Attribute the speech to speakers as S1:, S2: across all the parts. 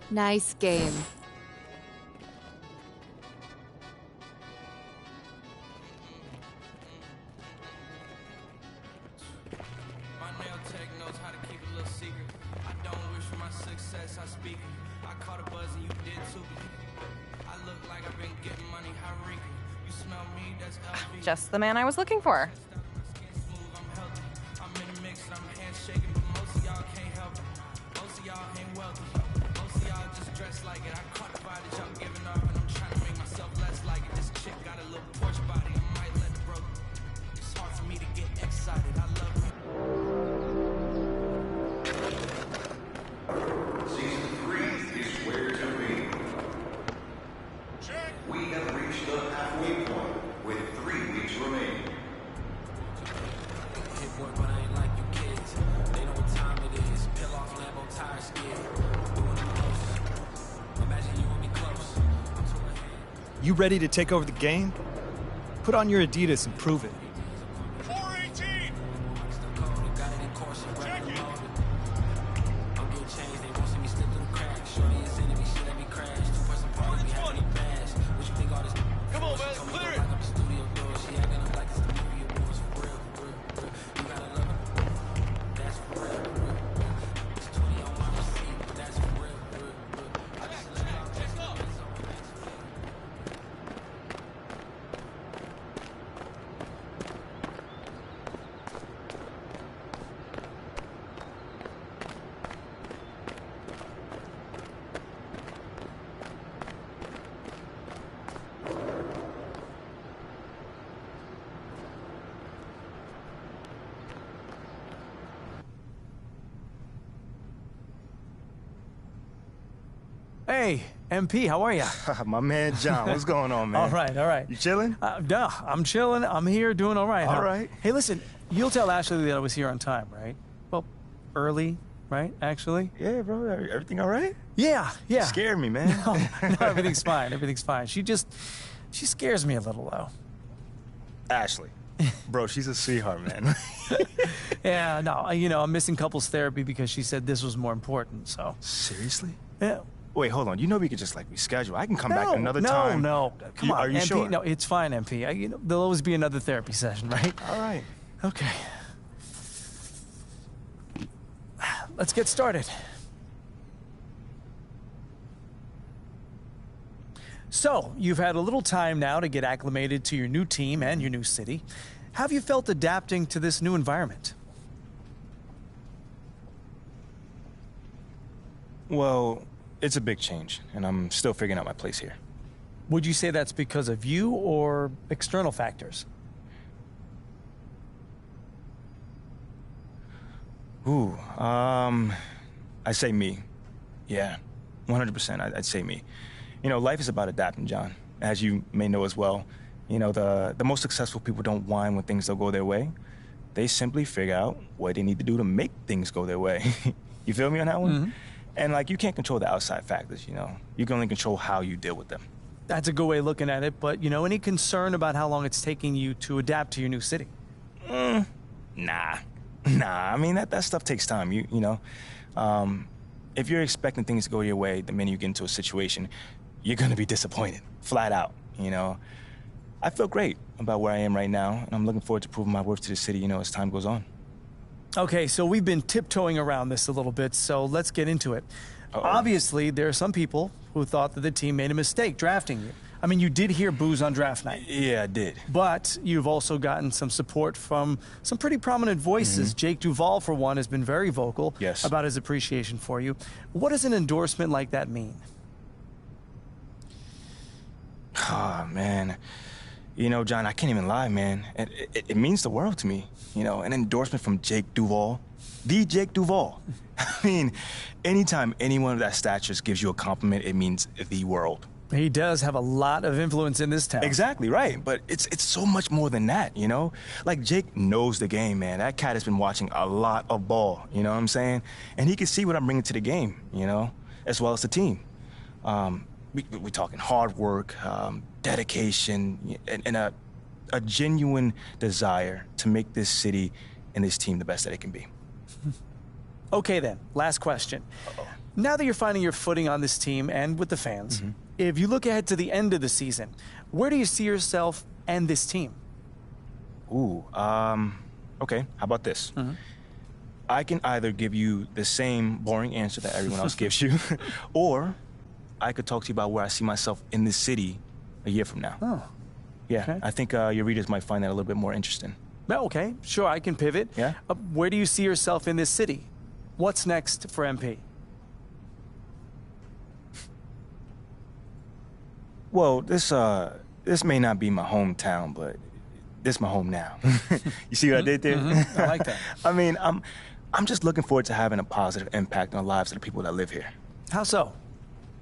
S1: Nice game.
S2: My nail tech knows how to keep a little secret. I don't wish for my success, I speak it. I caught a buzz and you did too. I look like I've been getting money, how Rican. You smell me, that's LV.
S3: Just the man I was looking for.
S2: I'm in the mix and I'm handshaking, but most of y'all can't help it. Most of y'all ain't wealthy. Most of y'all just dress like it. I caught the vibe that y'all giving off, and I'm trying to make myself less like it. This chick got a little Porsche body, I might let it broke. It's hard for me to get excited. I love you.
S4: Season 3 is where to be. We have reached the halfway point with 3 weeks remaining.
S2: Hit boy, but I ain't like you kids. They know what time it is. Peel off Lambo tire skid. Doing the most. Imagine you and me close. I'm so ahead.
S5: You ready to take over the game? Put on your Adidas and prove it.
S6: 418!
S2: Still cold, got it in course, right loaded. I'm getting changed, they won't see me slip through the cracks. Shorty is enemy, she let me crash. 2-person party, we having it fast. What you think all this?
S6: Come on, man, clear it!
S2: Like I'm a studio door, she acting up like it's the movie awards. For real, for real, for real. You gotta love it. That's for real, for real, for real. It's 20 on my receipt, but that's for real, for real, for real. I just let out, check up.
S7: Hey, MP, how are you?
S5: My man John, what's going on, man?
S7: All right.
S5: You chilling?
S7: Yeah, I'm chilling. I'm here doing all right.
S5: All right.
S7: Hey, listen, you'll tell Ashley that I was here on time, right? Well, early, right, actually?
S5: Yeah, bro. Everything all right?
S7: Yeah.
S5: You scared me, man.
S7: No, everything's fine. Everything's fine. She scares me a little, though.
S5: Ashley. Bro, she's a sweetheart, man.
S7: Yeah, no, I'm missing couples therapy because she said this was more important, so.
S5: Seriously?
S7: Yeah.
S5: Wait, hold on. You know we could just, reschedule. I can come back another time.
S7: No. Come on,
S5: Are you
S7: MP.
S5: sure?
S7: No, it's fine, MP. There'll always be another therapy session, right?
S5: All right.
S7: Okay. Let's get started. So, you've had a little time now to get acclimated to your new team and your new city. How have you felt adapting to this new environment?
S5: Well, it's a big change, and I'm still figuring out my place here.
S7: Would you say that's because of you or external factors?
S5: I'd say me. Yeah, 100%, I'd say me. Life is about adapting, John, as you may know as well. The most successful people don't whine when things don't go their way. They simply figure out what they need to do to make things go their way. You feel me on that one?
S7: Mm-hmm.
S5: And, you can't control the outside factors, You can only control how you deal with them.
S7: That's a good way of looking at it, but, any concern about how long it's taking you to adapt to your new city?
S5: Nah. I mean, that stuff takes time, if you're expecting things to go your way the minute you get into a situation, you're going to be disappointed, flat out, I feel great about where I am right now, and I'm looking forward to proving my worth to the city, as time goes on.
S7: Okay, so we've been tiptoeing around this a little bit, so let's get into it.
S5: Uh-oh.
S7: Obviously, there are some people who thought that the team made a mistake drafting you. I mean, you did hear boos on draft night.
S5: Yeah, I did.
S7: But you've also gotten some support from some pretty prominent voices.
S5: Mm-hmm.
S7: Jake Duvall, for one, has been very vocal
S5: Yes.
S7: about his appreciation for you. What does an endorsement like that mean?
S5: Oh, man. John, I can't even lie, man. It means the world to me. An endorsement from Jake Duvall. The Jake Duvall. I mean, anytime anyone of that stature gives you a compliment, it means the world.
S7: He does have a lot of influence in this town.
S5: Exactly, right. But it's so much more than that, Like, Jake knows the game, man. That cat has been watching a lot of ball, you know what I'm saying? And he can see what I'm bringing to the game, as well as the team. We're talking hard work, dedication, and a genuine desire to make this city and this team the best that it can be.
S7: Okay, then. Last question.
S5: Uh-oh.
S7: Now that you're finding your footing on this team and with the fans, if you look ahead to the end of the season, where do you see yourself and this team?
S5: Ooh, okay, how about this? I can either give you the same boring answer that everyone else gives you, or I could talk to you about where I see myself in this city a year from now.
S7: Oh.
S5: Yeah,
S7: Okay.
S5: I think your readers might find that a little bit more interesting.
S7: Well, okay, sure, I can pivot.
S5: Yeah?
S7: Where do you see yourself in this city? What's next for MP?
S5: Well, this may not be my hometown, but this is my home now. You see what I did there?
S7: I like that.
S5: I mean, I'm just looking forward to having a positive impact on the lives of the people that live here.
S7: How so?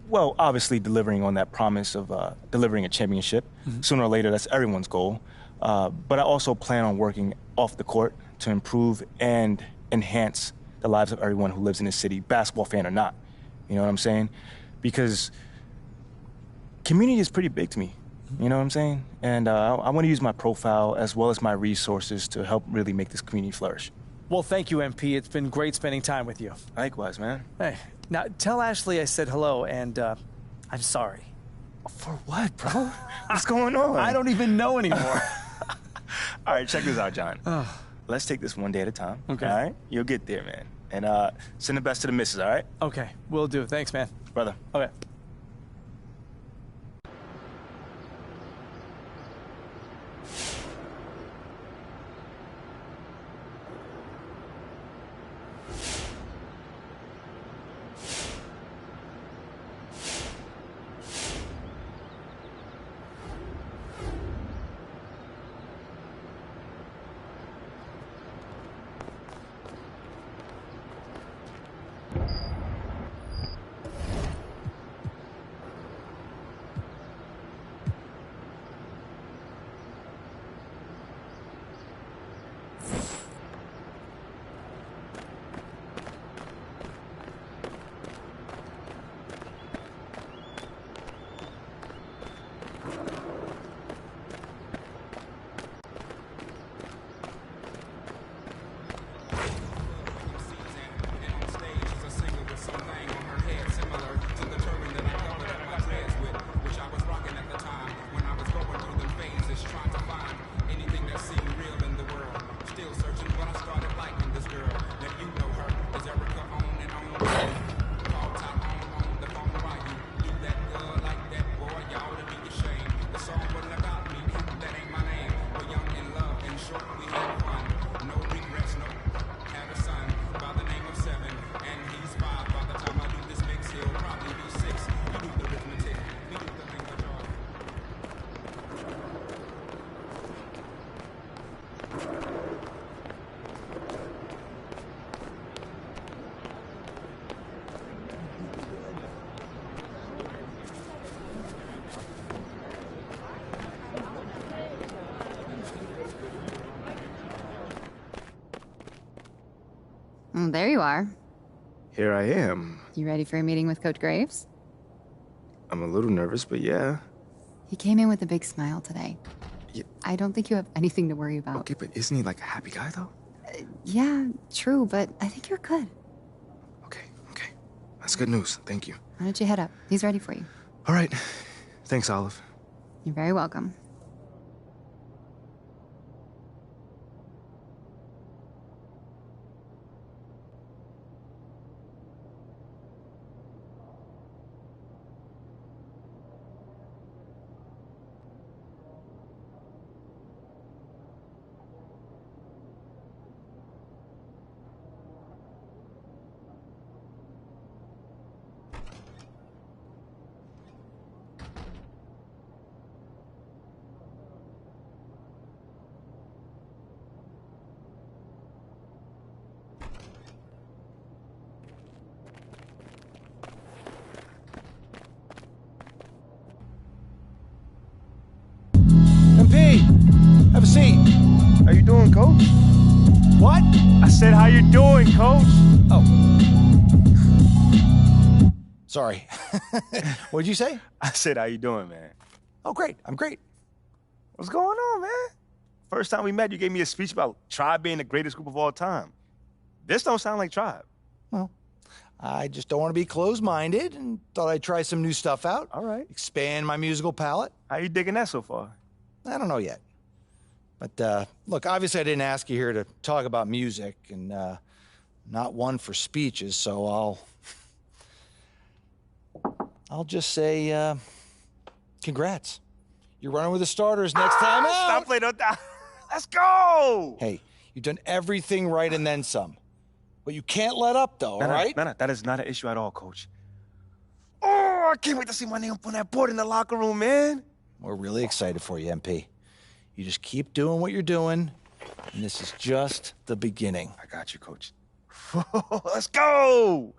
S5: Well, obviously delivering on that promise of delivering a championship. Sooner or later, that's everyone's goal. But I also plan on working off the court to improve and enhance the lives of everyone who lives in this city, basketball fan or not. You know what I'm saying? Because community is pretty big to me. You know what I'm saying? And I want to use my profile as well as my resources to help really make this community flourish.
S7: Well, thank you, MP. It's been great spending time with you.
S5: Likewise, man.
S7: Hey, now tell Ashley I said hello, and I'm sorry.
S5: For what, bro? What's going on?
S7: I don't even know anymore.
S5: All right, check this out, John. Let's take this one day at a time.
S7: Okay.
S5: All right? You'll get there, man. And send the best to the missus, all right?
S7: Okay, will do. Thanks, man.
S5: Brother.
S7: Okay.
S1: There you are.
S5: Here I am.
S1: You ready for a meeting with Coach Graves?
S5: I'm a little nervous, but yeah.
S1: He came in with a big smile today.
S5: Yeah.
S1: I don't think you have anything to worry about.
S5: Okay, but isn't he like a happy guy, though?
S1: Yeah, true, but I think you're good.
S5: Okay. That's good news. Thank you.
S1: Why don't you head up? He's ready for you.
S5: All right. Thanks, Olive.
S1: You're very welcome.
S7: MP, have a seat.
S5: How you doing, Coach?
S7: What?
S5: I said, how you doing, Coach?
S7: Oh.
S3: Sorry. What'd you say?
S5: I said, how you doing, man?
S3: Oh, great. I'm great.
S5: What's going on, man? First time we met, you gave me a speech about Tribe being the greatest group of all time. This don't sound like Tribe.
S3: Well, I just don't want to be closed-minded and thought I'd try some new stuff out.
S5: All right.
S3: Expand my musical palette.
S5: How you digging that so far?
S3: I don't know yet. But look, obviously I didn't ask you here to talk about music, and not one for speeches, so I'll just say congrats. You're running with the starters next time out.
S5: Stop playing on that. Let's go.
S3: Hey, you've done everything right and then some. But you can't let up, though, all right?
S5: No, that is not an issue at all, Coach. Oh, I can't wait to see my name up on that board in the locker room, man.
S3: We're really excited for you, MP. You just keep doing what you're doing, and this is just the beginning.
S5: I got you, Coach. Let's go.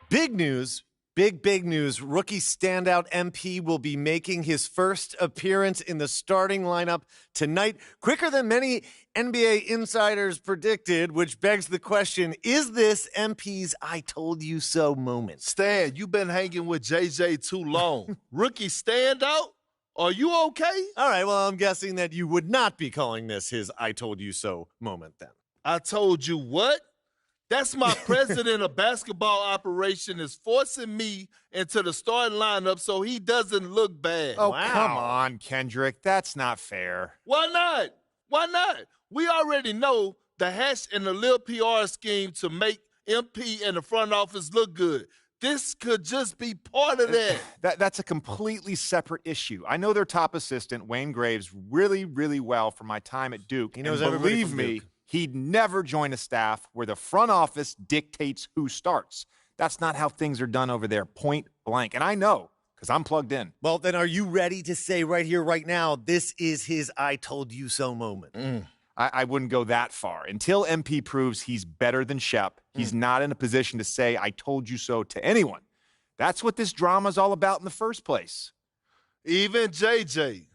S8: Big news, big news. Rookie standout MP will be making his first appearance in the starting lineup tonight, quicker than many NBA insiders predicted, which begs the question, is this MP's I told you so moment?
S9: Stan, you've been hanging with JJ too long. Rookie standout? Are you okay?
S8: All right, well, I'm guessing that you would not be calling this his I told you so moment then.
S9: I told you what? That's my president of basketball operation is forcing me into the starting lineup so he doesn't look bad.
S8: Oh,
S10: Wow. Come on, Kendrick. That's not fair.
S9: Why not? Why not? We already know the hash and the little PR scheme to make MP and the front office look good. This could just be part of that.
S10: That's a completely separate issue. I know their top assistant, Wayne Graves, really well from my time at Duke.
S8: He knows
S10: and
S8: everybody
S10: believe
S8: from
S10: me,
S8: Duke.
S10: he'd never join a staff where the front office dictates who starts. That's not how things are done over there, point blank. And I know, because I'm plugged in.
S8: Well, then are you ready to say right here, right now, this is his I told you so moment?
S10: I wouldn't go that far. Until MP proves he's better than Shep, he's not in a position to say, I told you so to anyone. That's what this drama's all about in the first place.
S9: Even JJ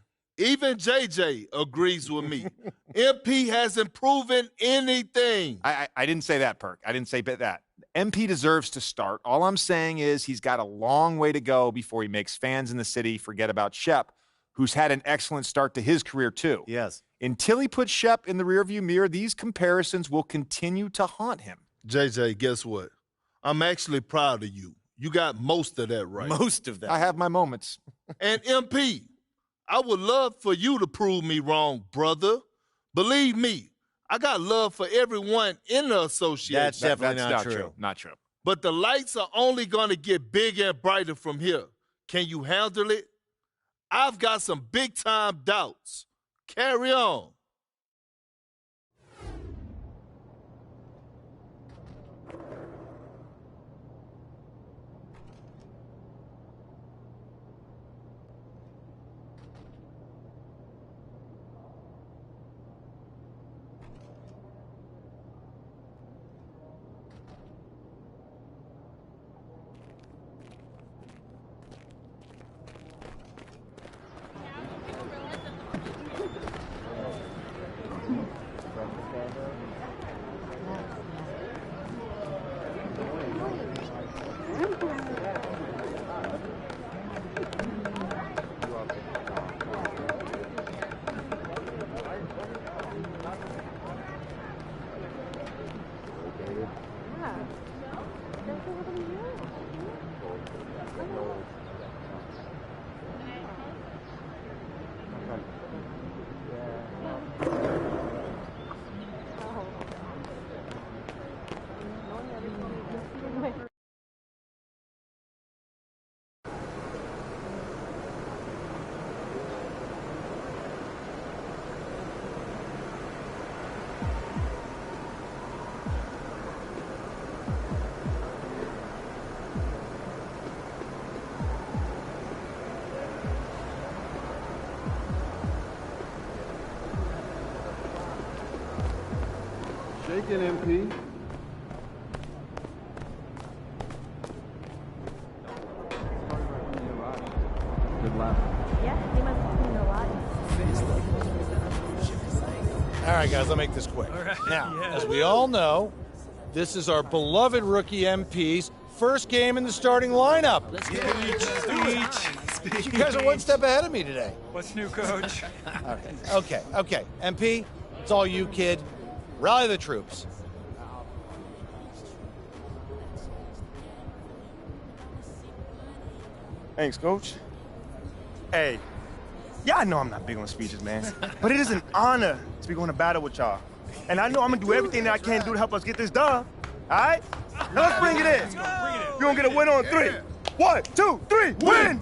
S9: agrees with me. MP hasn't proven anything.
S10: I didn't say that, Perk. I didn't say that. MP deserves to start. All I'm saying is he's got a long way to go before he makes fans in the city forget about Shep, who's had an excellent start to his career too.
S8: Yes.
S10: Until he puts Shep in the rearview mirror, these comparisons will continue to haunt him.
S9: JJ, guess what? I'm actually proud of you. You got most of that right.
S8: Most of that.
S10: I have my moments.
S9: And MP, I would love for you to prove me wrong, brother. Believe me, I got love for everyone in the association.
S8: That's definitely
S10: That's
S8: not
S10: not
S8: true.
S10: Not true.
S9: But the lights are only going to get bigger and brighter from here. Can you handle it? I've got some big-time doubts. Carry on.
S11: taken, MP. Good laugh.
S12: Yeah, he must have seen a lot.
S3: All right, guys, I'll make this quick. Now, as we all know, this is our beloved rookie MP's first game in the starting lineup. You guys are one step ahead of me today.
S13: What's new, Coach?
S3: Okay. MP, it's all you, kid. Rally the troops.
S5: Thanks, Coach. Hey, y'all know I'm not big on speeches, man. But it is an honor to be going to battle with y'all. And I know I'm going to do everything that I can do to help us get this done. All right? Now let's bring it in. You're going to get a win on 3. 1, 2, 3, win!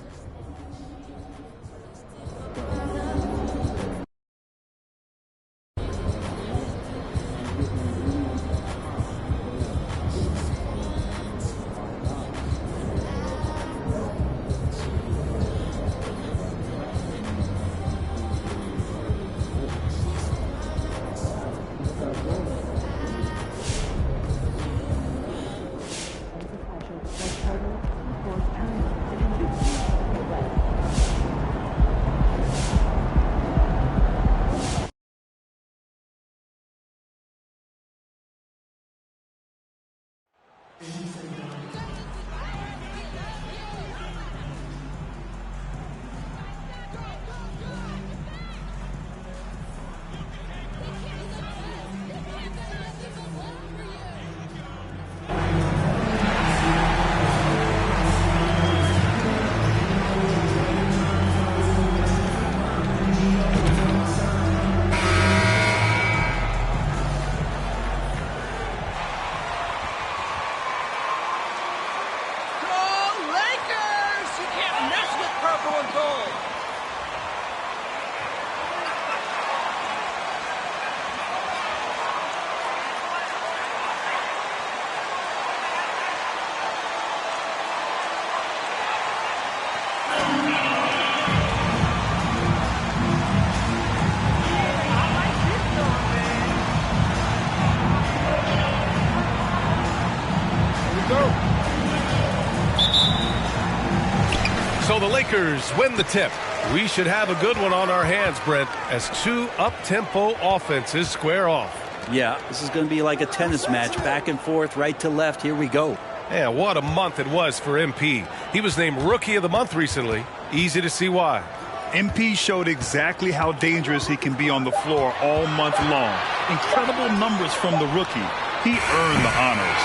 S6: So the Lakers win the tip. We should have a good one on our hands, Brent, as two up-tempo offenses square off.
S14: Yeah, this is going to be like a tennis match, back and forth, right to left. Here we go.
S6: Yeah, what a month it was for MP. He was named Rookie of the Month recently. Easy to see why.
S15: MP showed exactly how dangerous he can be on the floor all month long. Incredible numbers from the rookie. He earned the honors.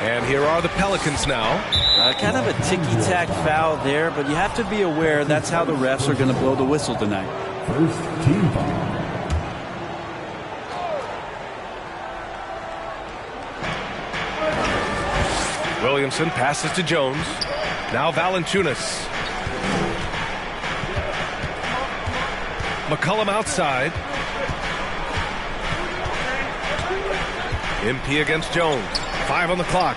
S6: And here are the Pelicans now.
S14: Kind of a ticky-tack foul there, but you have to be aware that's how the refs are going to blow the whistle tonight.
S11: First team foul.
S6: Williamson passes to Jones. Now Valanciunas. McCollum outside. MP against Jones. 5 on the clock.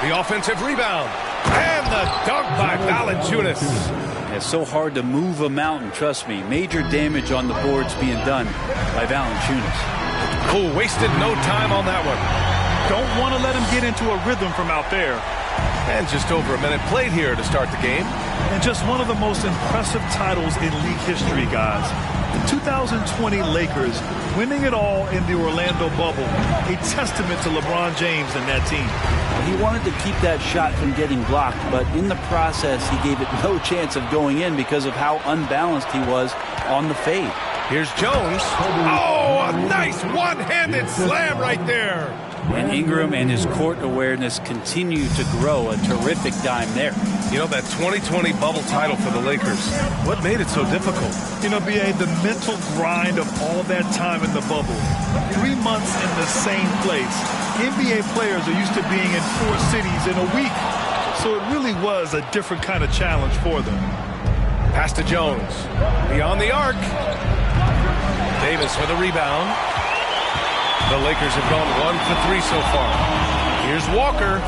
S6: The offensive rebound. And the dunk by Valanciunas.
S14: It's so hard to move a mountain, trust me. Major damage on the boards being done by Valanciunas.
S6: Oh, wasted no time on that one.
S15: Don't want to let him get into a rhythm from out there.
S6: And just over a minute played here to start the game.
S15: And just one of the most impressive titles in league history, guys. The 2020 Lakers winning it all in the Orlando bubble. A testament to LeBron James and that team.
S14: He wanted to keep that shot from getting blocked, but in the process, he gave it no chance of going in because of how unbalanced he was on the fade.
S6: Here's Jones. Oh, a nice one-handed slam right there.
S14: And Ingram and his court awareness continue to grow. A terrific dime there.
S6: You know, that 2020 bubble title for the Lakers, what made it so difficult?
S15: You know, B.A., the mental grind of all that time in the bubble. 3 months in the same place. NBA players are used to being in 4 cities in a week. So it really was a different kind of challenge for them.
S6: Pass to Jones. Beyond the arc. Davis with a rebound. The Lakers have gone 1 for 3 so far. Here's Walker.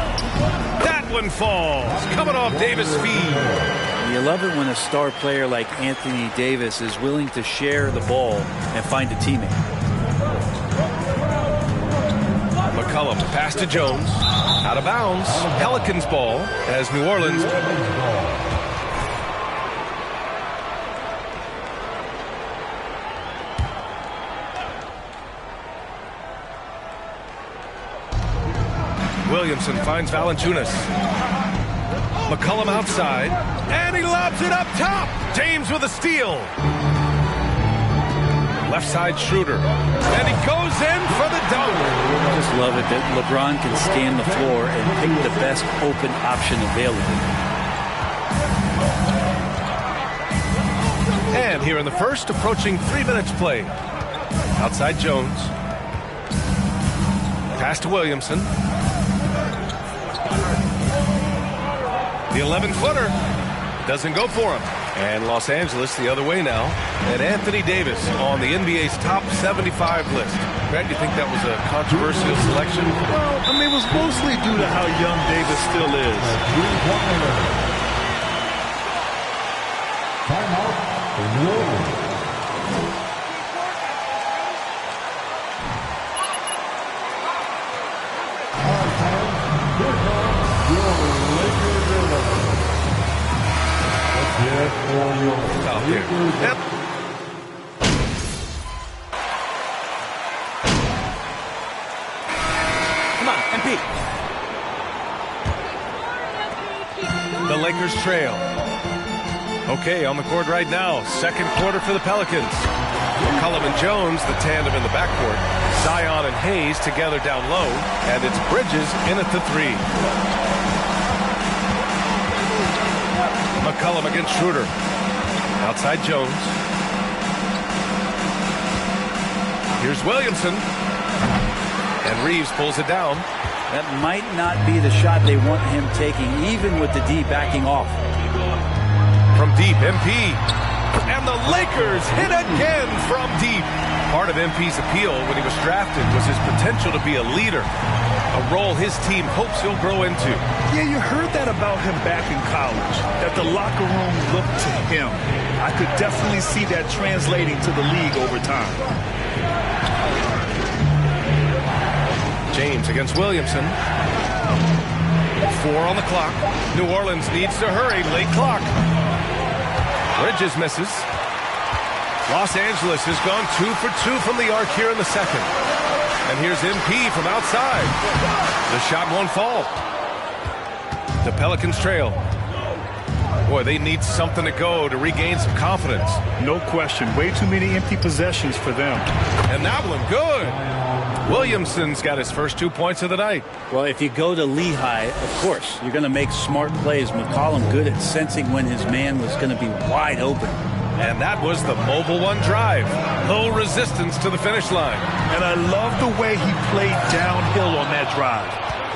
S6: That one falls. Coming off Davis' feed.
S14: You love it when a star player like Anthony Davis is willing to share the ball and find a teammate.
S6: McCollum, pass to Jones. Out of bounds. Pelicans ball as New Orleans. Williamson finds Valanciunas. McCollum outside, and he lobs it up top. James with a steal. Left side Schroeder, and he goes in for the dunk.
S14: Just love it that LeBron can scan the floor and pick the best open option available.
S6: And here in the first, approaching 3 minutes played. Outside Jones. Pass to Williamson. The 11-footer doesn't go for him. And Los Angeles the other way now. And Anthony Davis on the NBA's top 75 list. Brad, you think that was a controversial selection?
S15: Well, I mean, it was mostly due to how young Davis still is.
S6: Out here. Yep.
S14: Come on, MP.
S6: The Lakers trail. Okay, on the court right now. Second quarter for the Pelicans. McCollum and Jones, the tandem in the backcourt. Zion and Hayes together down low. And it's Bridges in at the three. McCollum against Schroeder. Outside Jones. Here's Williamson. And Reeves pulls it down.
S14: That might not be the shot they want him taking, even with the D backing off.
S6: From deep, MP. And the Lakers hit again from deep. Part of MP's appeal when he was drafted was his potential to be a leader. A role his team hopes he'll grow into.
S15: Yeah, you heard that about him back in college, that the locker room looked to him. I could definitely see that translating to the league over time.
S6: James against Williamson. 4 on the clock. New Orleans needs to hurry. Late clock. Bridges misses. Los Angeles has gone 2 for 2 from the arc here in the second. And here's MP from outside. The shot won't fall. The Pelicans trail. Boy, they need something to go to regain some confidence.
S15: No question. Way too many empty possessions for them.
S6: And that one good. Williamson's got his first 2 points of the night.
S14: Well, if you go to Lehigh, of course, you're going to make smart plays. McCollum good at sensing when his man was going to be wide open.
S6: And that was the mobile one drive. Low resistance to the finish line.
S15: And I love the way he played downhill on that drive.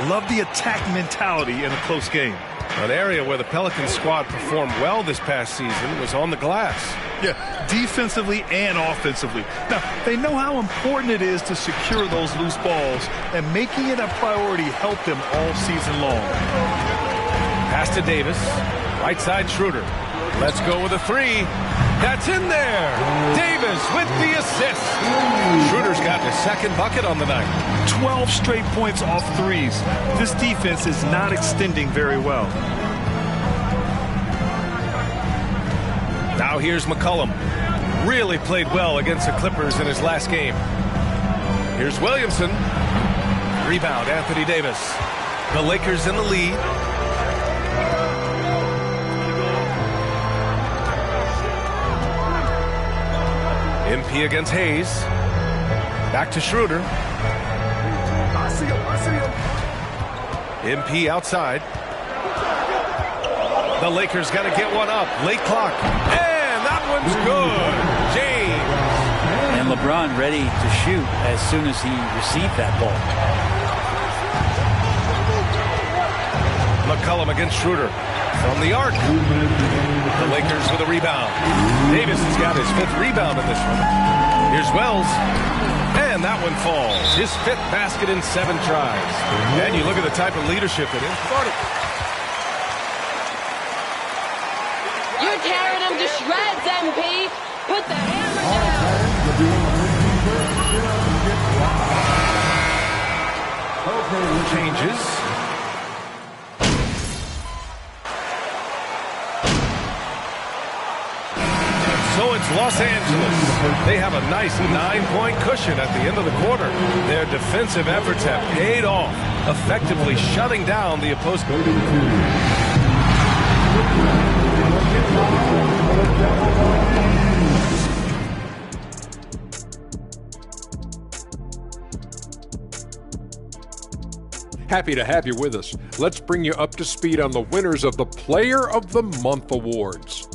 S15: Love the attack mentality in a close game.
S6: An area where the Pelicans squad performed well this past season was on the glass.
S15: Yeah, defensively and offensively. Now, they know how important it is to secure those loose balls, and making it a priority helped them all season long.
S6: Pass to Davis. Right side Schroeder. Let's go with a three. That's in there. Davis with the assist. Schroeder's got his second bucket on the night.
S15: 12 straight points off threes. This defense is not extending very well.
S6: Now here's McCollum. Really played well against the Clippers in his last game. Here's Williamson. Rebound, Anthony Davis. The Lakers in the lead. MP against Hayes. Back to Schroeder. MP outside. The Lakers got to get one up. Late clock. And that one's good. James.
S14: And LeBron ready to shoot as soon as he received that ball.
S6: McCollum against Schroeder. From the arc. The Lakers with a rebound. Davis has got his 5th rebound in this one. Here's Wells. And that one falls. His 5th basket in 7 tries. And you look at the type of leadership that is.
S13: You're tearing him to shreds, MP. Put the hammer down.
S6: changes. So it's Los Angeles. They have a nice 9-point cushion at the end of the quarter. Their defensive efforts have paid off, effectively shutting down the opposing.
S16: Happy to have you with us. Let's bring you up to speed on the winners of the Player of the Month awards.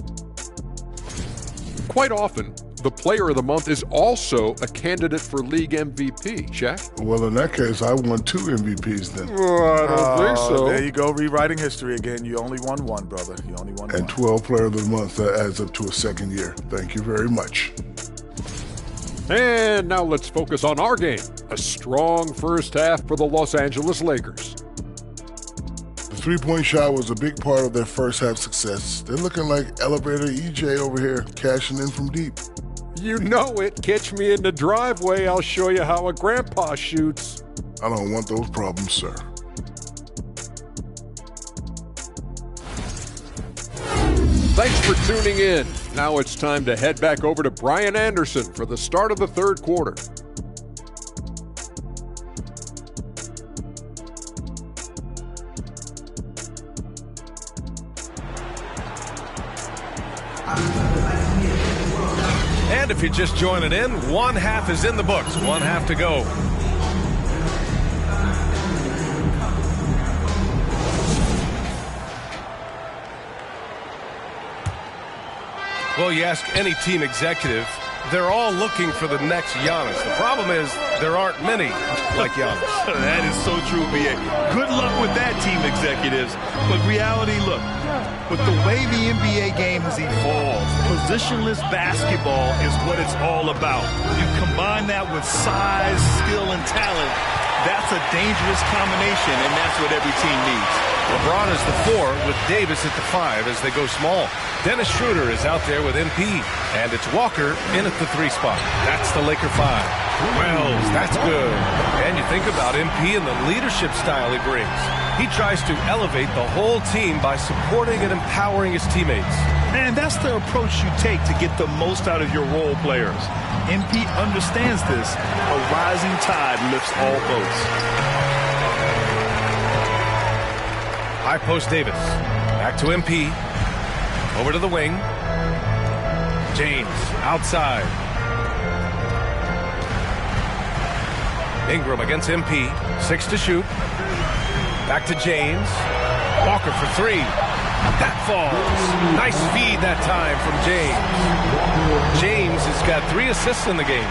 S16: Quite often, the Player of the Month is also a candidate for league MVP. Shaq?
S11: Well, in that case, I won 2 MVPs then.
S16: I don't think so.
S15: There you go, rewriting history again. You only won one, brother. You only won one.
S11: And 12 Player of the Month adds up to a second year. Thank you very much.
S16: And now let's focus on our game. A strong first half for the Los Angeles Lakers.
S11: The three-point shot was a big part of their first half success. They're looking like Elevator EJ over here, cashing in from deep.
S16: You know it. Catch me in the driveway. I'll show you how a grandpa shoots.
S11: I don't want those problems, sir.
S16: Thanks for tuning in. Now it's time to head back over to Brian Anderson for the start of the third quarter.
S6: And if you're just joining in, one half is in the books. One half to go. Well, you ask any team executive, they're all looking for the next Giannis. The problem is there aren't many like Giannis.
S15: That is so true, B.A. Good luck with that, team executives. But reality, look, with the way the NBA game has evolved, positionless basketball is what it's all about. You combine that with size, skill, and talent, that's a dangerous combination, and that's what every team needs.
S6: LeBron is the 4 with Davis at the 5 as they go small. Dennis Schroeder is out there with MP, and it's Walker in at the 3 spot. That's the Laker 5. Wells, that's good. And you think about MP and the leadership style he brings. He tries to elevate the whole team by supporting and empowering his teammates.
S15: Man, that's the approach you take to get the most out of your role players. MP understands this. A rising tide lifts all boats.
S6: High post Davis. Back to MP. Over to the wing. James outside. Ingram against MP. 6 to shoot. Back to James. Walker for 3. That falls. Nice feed that time from James. James has got 3 assists in the game.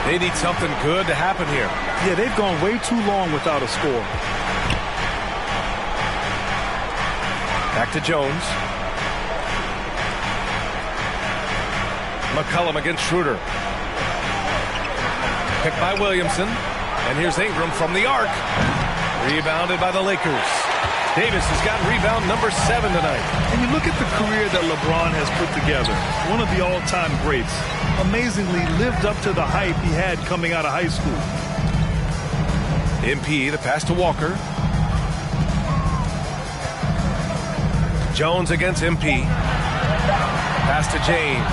S6: They need something good to happen here.
S15: Yeah, they've gone way too long without a score.
S6: Back to Jones. McCollum against Schroeder. Picked by Williamson. And here's Ingram from the arc. Rebounded by the Lakers. Davis has got rebound number 7 tonight.
S15: And you look at the career that LeBron has put together. One of the all-time greats. Amazingly lived up to the hype he had coming out of high school.
S6: MP, the pass to Walker. Jones against MP. Pass to James.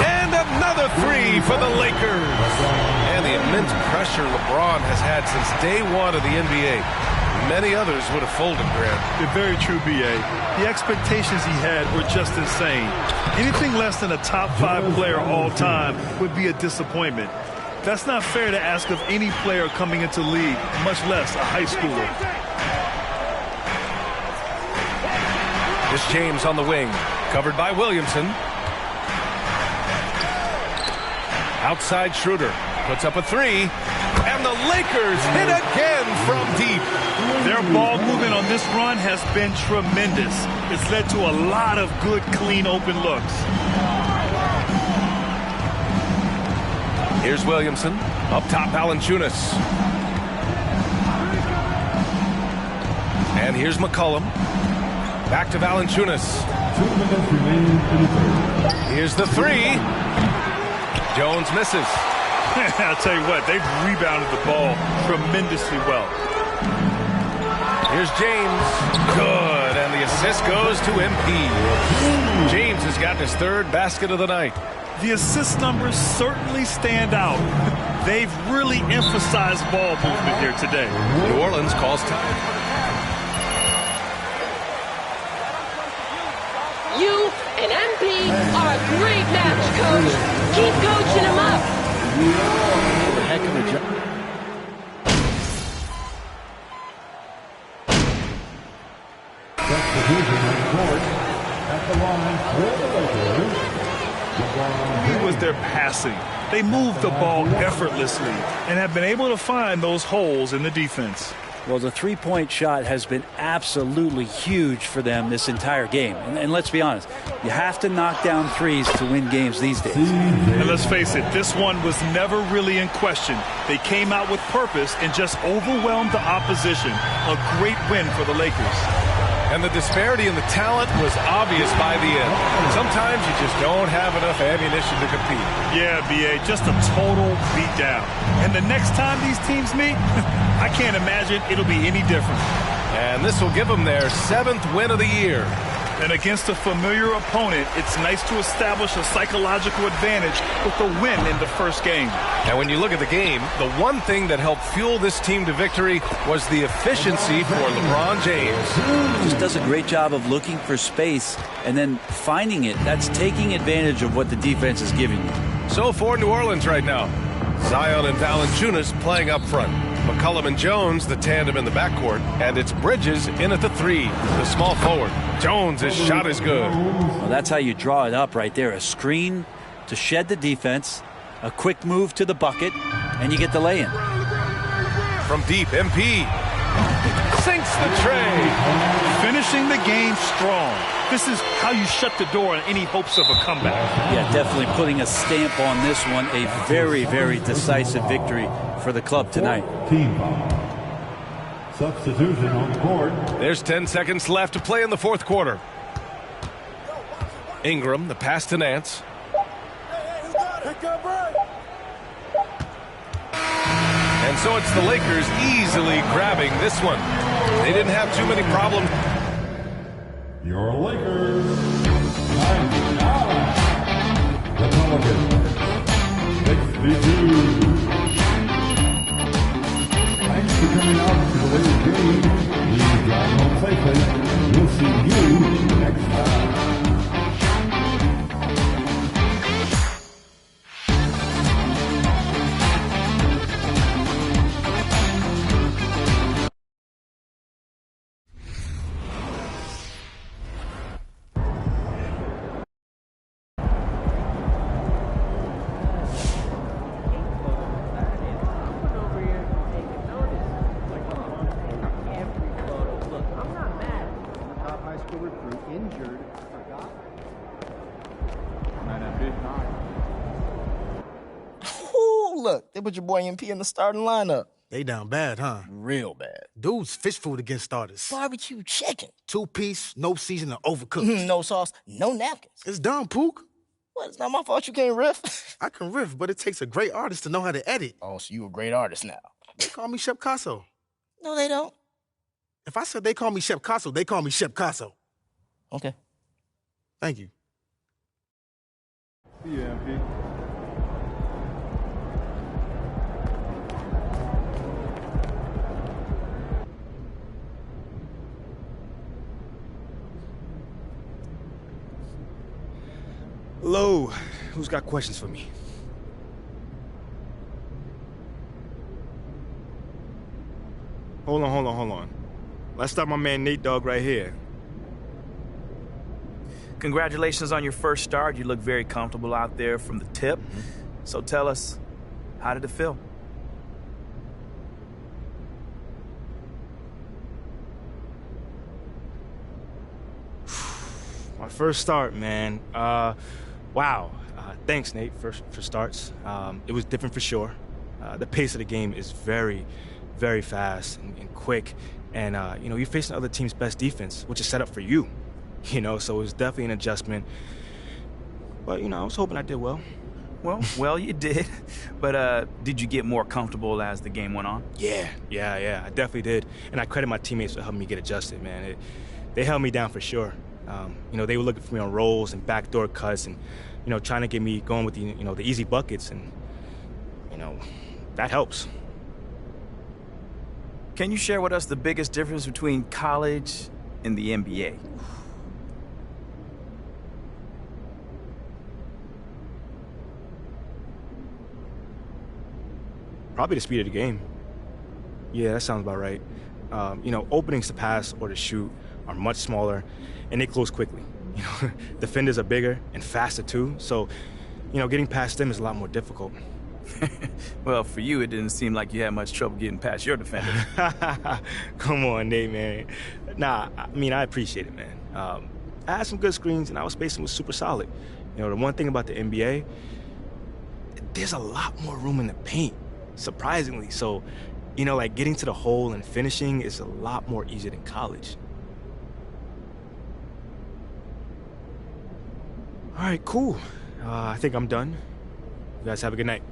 S6: And another 3 for the Lakers. And the immense pressure LeBron has had since day 1 of the NBA. Many others would have folded, Grant.
S15: You're very true, B.A. The expectations he had were just insane. Anything less than a top 5 player all time would be a disappointment. That's not fair to ask of any player coming into the league, much less a high schooler.
S6: This James on the wing, covered by Williamson. Outside Schroeder puts up a 3, and the Lakers hit again from deep.
S15: Their ball movement on this run has been tremendous. It's led to a lot of good, clean, open looks.
S6: Here's Williamson, up top Valanciunas. And here's McCollum. Back to Valanciunas. Here's the 3. Jones misses.
S15: I'll tell you what, they've rebounded the ball tremendously well.
S6: Here's James. Good, and the assist goes to MP. James has gotten his third basket of the night.
S15: The assist numbers certainly stand out. They've really emphasized ball movement here today.
S6: New Orleans calls time.
S13: You and MP are a great match, Coach. Keep coaching them up.
S14: Heck of a job.
S15: He was their passing. They moved the ball effortlessly and have been able to find those holes in the defense.
S14: Well, the three-point shot has been absolutely huge for them this entire game. And let's be honest, you have to knock down threes to win games these days.
S15: And let's face it, this one was never really in question. They came out with purpose and just overwhelmed the opposition. A great win for the Lakers.
S6: And the disparity in the talent was obvious by the end. Sometimes you just don't have enough ammunition to compete.
S15: Yeah, B.A., just a total beatdown. And the next time these teams meet, I can't imagine it'll be any different.
S6: And this will give them their 7th win of the year.
S15: And against a familiar opponent, it's nice to establish a psychological advantage with the win in the first game.
S6: And when you look at the game, the one thing that helped fuel this team to victory was the efficiency for LeBron James.
S14: He just does a great job of looking for space and then finding it. That's taking advantage of what the defense is giving you.
S6: So for New Orleans right now, Zion and Valanciunas playing up front. McCollum and Jones, the tandem in the backcourt, and it's Bridges in at the 3, the small forward. Jones' shot is good.
S14: Well, that's how you draw it up right there. A screen to shed the defense, a quick move to the bucket, and you get the lay-in.
S6: From deep, MP sinks the tray.
S15: Finishing the game strong. This is how you shut the door on any hopes of a comeback.
S14: Yeah, definitely putting a stamp on this one. A very, very decisive victory for the club tonight.
S17: Team foul. Substitution on the court.
S6: There's 10 seconds left to play in the fourth quarter. Ingram, the pass to Nance. And so it's the Lakers easily grabbing this one. They didn't have too many problems.
S17: Your Lakers. 99. The Pelicans. 62. Thanks for coming out to the Lakers game. Please drive home safely. We'll see you next time.
S18: Look, they put your boy MP in the starting lineup.
S19: They down bad, huh?
S18: Real bad.
S19: Dude's fish food against starters.
S18: Barbecue chicken.
S19: 2-piece, no seasoning, overcooked.
S18: No sauce, no napkins.
S19: It's done, Pook.
S18: What, it's not my fault you can't riff?
S19: I can riff, but it takes a great artist to know how to edit.
S18: Oh, so you a great artist now.
S19: They call me Shep Casso.
S18: No, they don't.
S19: If I said they call me Shep Casso, they call me Shep Casso.
S18: Okay.
S19: Thank you.
S17: See you, MP.
S5: Hello, who's got questions for me? Hold on. Let's start my man Nate Dogg right here.
S20: Congratulations on your first start. You look very comfortable out there from the tip. So tell us, how did it feel?
S5: My first start, man. Wow. Thanks, Nate, for starts. It was different for sure. The pace of the game is very, very fast and quick. And, you're facing other team's best defense, which is set up for you. So it was definitely an adjustment. But, I was hoping I did well.
S20: Well, you did. But did you get more comfortable as the game went on?
S5: Yeah, I definitely did. And I credit my teammates for helping me get adjusted, man. They held me down for sure. They were looking for me on rolls and backdoor cuts and, trying to get me going with the easy buckets. And, that helps.
S20: Can you share with us the biggest difference between college and the NBA?
S5: Probably the speed of the game. Yeah, that sounds about right. Openings to pass or to shoot are much smaller, and they close quickly. Defenders are bigger and faster too, so, getting past them is a lot more difficult.
S20: Well, for you, it didn't seem like you had much trouble getting past your defender.
S5: Come on, Nate, man. Nah, I appreciate it, man. I had some good screens, and our spacing was super solid. The one thing about the NBA, there's a lot more room in the paint, surprisingly. So, getting to the hole and finishing is a lot more easier than college. All right, cool. I think I'm done. You guys have a good night.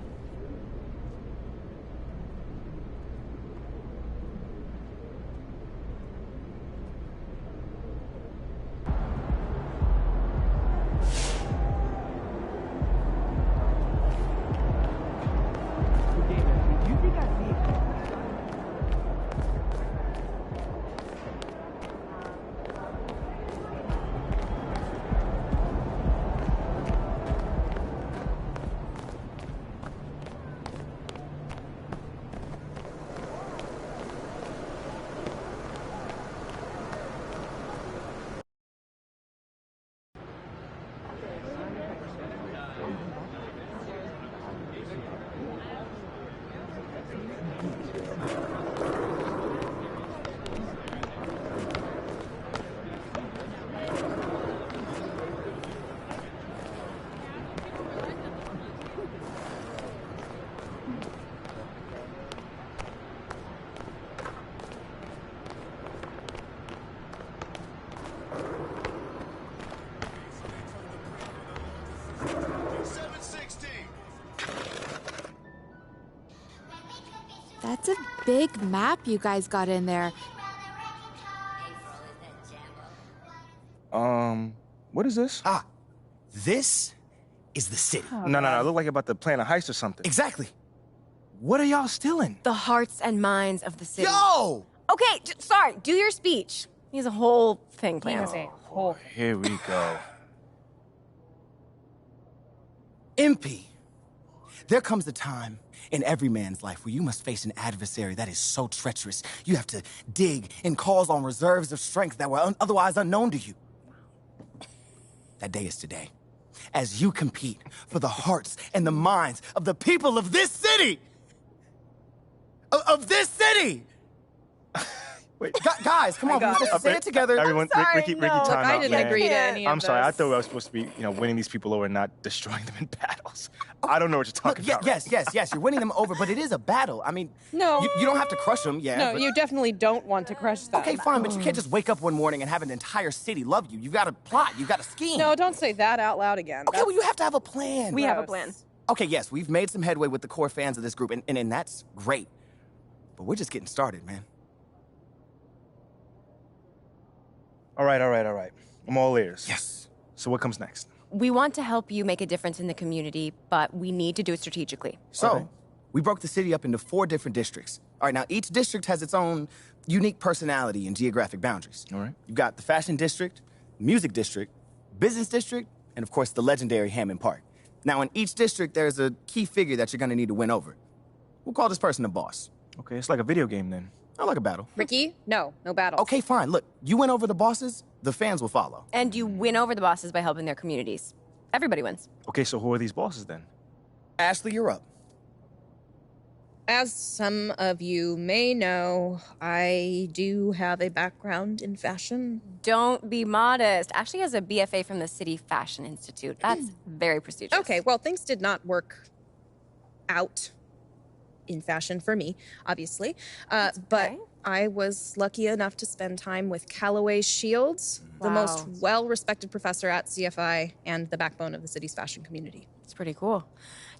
S21: That's a big map you guys got in there.
S5: What is this?
S18: This is the city.
S5: No, it looked like about to plan a heist or something.
S18: Exactly.
S5: What are y'all stealing?
S22: The hearts and minds of the city.
S18: Yo!
S22: Okay, sorry, do your speech. He has a whole thing planned.
S5: Here we go.
S18: MP, there comes a time in every man's life where you must face an adversary that is so treacherous. You have to dig and calls on reserves of strength that were otherwise unknown to you. That day is today, as you compete for the hearts and the minds of the people of this city! Of this city!
S5: Wait.
S18: Guys, come on, let's say it together.
S5: Everyone, Ricky, time out,
S22: I didn't
S5: man.
S22: agree to any of
S5: I'm sorry, I
S22: this.
S5: thought I was supposed to be, winning these people over and not destroying them in battles. I don't know what you're talking about.
S18: Yes, you're winning them over, but it is a battle. I mean,
S23: No.
S18: you don't have to crush them,
S23: No, you definitely don't want to crush them.
S18: Okay, fine, but you can't just wake up one morning and have an entire city love you. You've got to plot, you've got to scheme.
S23: No, don't say that out loud again.
S18: Okay, well, you have to have a plan.
S22: We have a plan.
S18: Okay, yes, we've made some headway with the core fans of this group, and that's great. But we're just getting started, man.
S5: All right. I'm all ears.
S18: Yes.
S5: So what comes next?
S22: We want to help you make a difference in the community, but we need to do it strategically.
S18: So, we broke the city up into 4 different districts. All right, now each district has its own unique personality and geographic boundaries.
S5: All right.
S18: You've got the fashion district, music district, business district, and of course the legendary Hammond Park. Now in each district, there's a key figure that you're gonna need to win over. We'll call this person the boss.
S5: Okay, it's like a video game then.
S18: I like a battle.
S23: Ricky, no battle.
S18: Okay, fine. Look, you win over the bosses, the fans will follow.
S22: And you win over the bosses by helping their communities. Everybody wins.
S5: Okay, so who are these bosses then?
S18: Ashley, you're up.
S23: As some of you may know, I do have a background in fashion.
S22: Don't be modest. Ashley has a BFA from the City Fashion Institute. That's very prestigious.
S23: Okay, well, things did not work out in fashion for me, obviously. But I was lucky enough to spend time with Callaway Shields, the most well-respected professor at CFI and the backbone of the city's fashion community.
S22: It's pretty cool.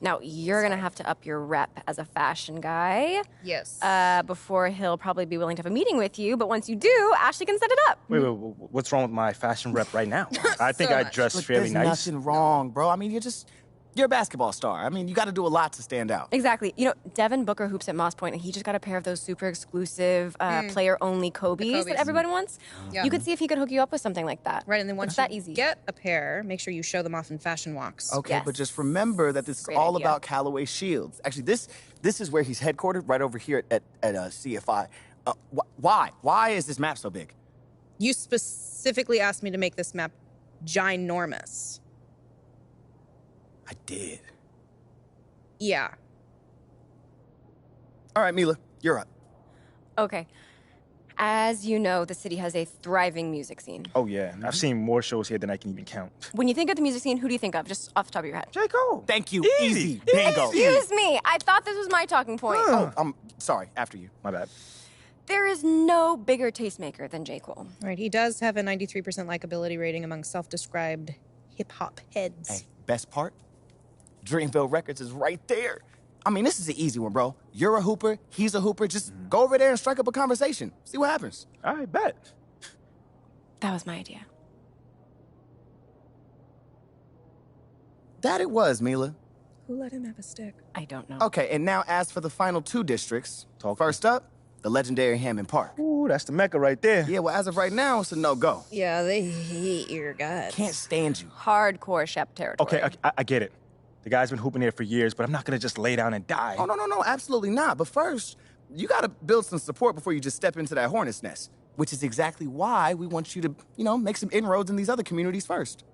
S22: Now, you're going to have to up your rep as a fashion guy.
S23: Yes.
S22: Before he'll probably be willing to have a meeting with you, but once you do, Ashley can set it up.
S5: Wait, what's wrong with my fashion rep right now? I think I dress
S18: Look,
S5: fairly
S18: there's
S5: nice.
S18: nothing wrong, bro. I mean, you're a basketball star. I mean, you got to do a lot to stand out.
S22: Exactly. You know, Devin Booker hoops at Moss Point, and he just got a pair of those super exclusive, player-only Kobe's that everyone wants.
S23: Yeah.
S22: You could see if he could hook you up with something like that.
S23: Right, and then once
S22: It's that
S23: you
S22: easy.
S23: get a pair, make sure you show them off in fashion walks.
S18: Okay, but just remember that this is
S23: Great
S18: all
S23: idea.
S18: about Callaway Shields. Actually, this is where he's headquartered, right over here at CFI. Why is this map so big?
S23: You specifically asked me to make this map ginormous.
S18: I did.
S23: Yeah.
S18: All right, Mila, you're up.
S22: Okay. As you know, the city has a thriving music scene.
S5: Oh, yeah. I've seen more shows here than I can even count.
S22: When you think of the music scene, who do you think of, just off the top of your head?
S5: J. Cole.
S18: Thank you. Easy. Bingo.
S22: Excuse me. I thought this was my talking point.
S18: Oh, I'm sorry. After you.
S5: My bad.
S22: There is no bigger tastemaker than J. Cole.
S23: Right, he does have a 93% likability rating among self-described hip-hop heads.
S18: Hey, best part? Dreamville Records is right there. I mean, this is an easy one, bro. You're a hooper, he's a hooper. Just go over there and strike up a conversation. See what happens.
S5: All right, bet.
S22: That was my idea.
S18: That it was, Mila.
S23: Who let him have a stick?
S22: I don't know.
S18: Okay, and now as for the final two districts. First up, the legendary Hammond Park.
S5: Ooh, that's the Mecca right there.
S18: Yeah, well, as of right now, it's a no-go.
S23: Yeah, they hate your guts.
S18: Can't stand you.
S22: Hardcore Shep territory.
S5: Okay, I get it. The guy's been hooping there for years, but I'm not going to just lay down and die.
S18: Oh, no, absolutely not. But first, you got to build some support before you just step into that hornet's nest, which is exactly why we want you to, make some inroads in these other communities first.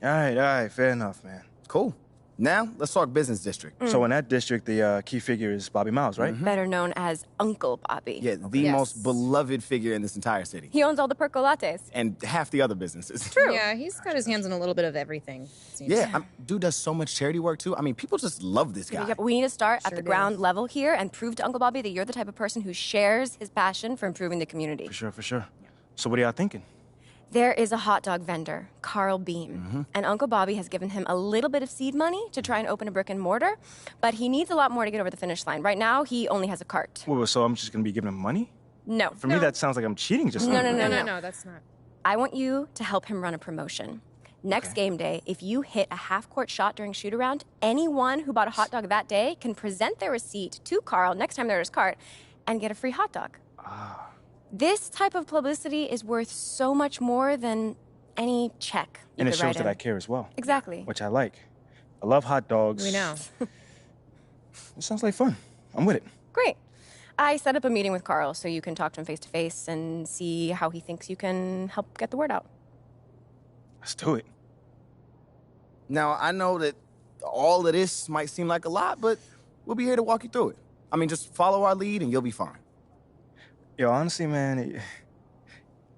S5: All right, fair enough, man.
S18: Cool. Now, let's talk business district.
S5: So in that district, the key figure is Bobby Miles, right?
S22: Better known as Uncle Bobby.
S18: Yeah, the most beloved figure in this entire city.
S22: He owns all the percolates.
S18: And half the other businesses.
S22: True.
S23: Yeah, he's got his hands in a little bit of everything. Seems.
S18: Yeah, dude does so much charity work, too. I mean, people just love this guy.
S22: Yeah, but we need to start at
S23: Sure
S22: the
S23: do.
S22: ground level here and prove to Uncle Bobby that you're the type of person who shares his passion for improving the community.
S5: For sure. So what are y'all thinking?
S22: There is a hot dog vendor, Carl Beam, and Uncle Bobby has given him a little bit of seed money to try and open a brick and mortar, but he needs a lot more to get over the finish line. Right now, he only has a cart.
S5: Wait, so I'm just going to be giving him money?
S22: No.
S5: For me, that sounds like I'm cheating just
S22: No,
S5: now.
S23: No, that's not.
S22: I want you to help him run a promotion. Next game day, if you hit a half-court shot during shoot-around, anyone who bought a hot dog that day can present their receipt to Carl next time they're at his cart and get a free hot dog. This type of publicity is worth so much more than any check you
S5: And it
S22: could
S5: shows
S22: write
S5: that
S22: in.
S5: I care as well.
S22: Exactly.
S5: Which I like. I love hot dogs.
S23: We know.
S5: It sounds like fun. I'm with it.
S22: Great. I set up a meeting with Carl so you can talk to him face-to-face and see how he thinks you can help get the word out.
S5: Let's do it.
S18: Now, I know that all of this might seem like a lot, but we'll be here to walk you through it. I mean, just follow our lead and you'll be fine.
S5: Yo, honestly, man,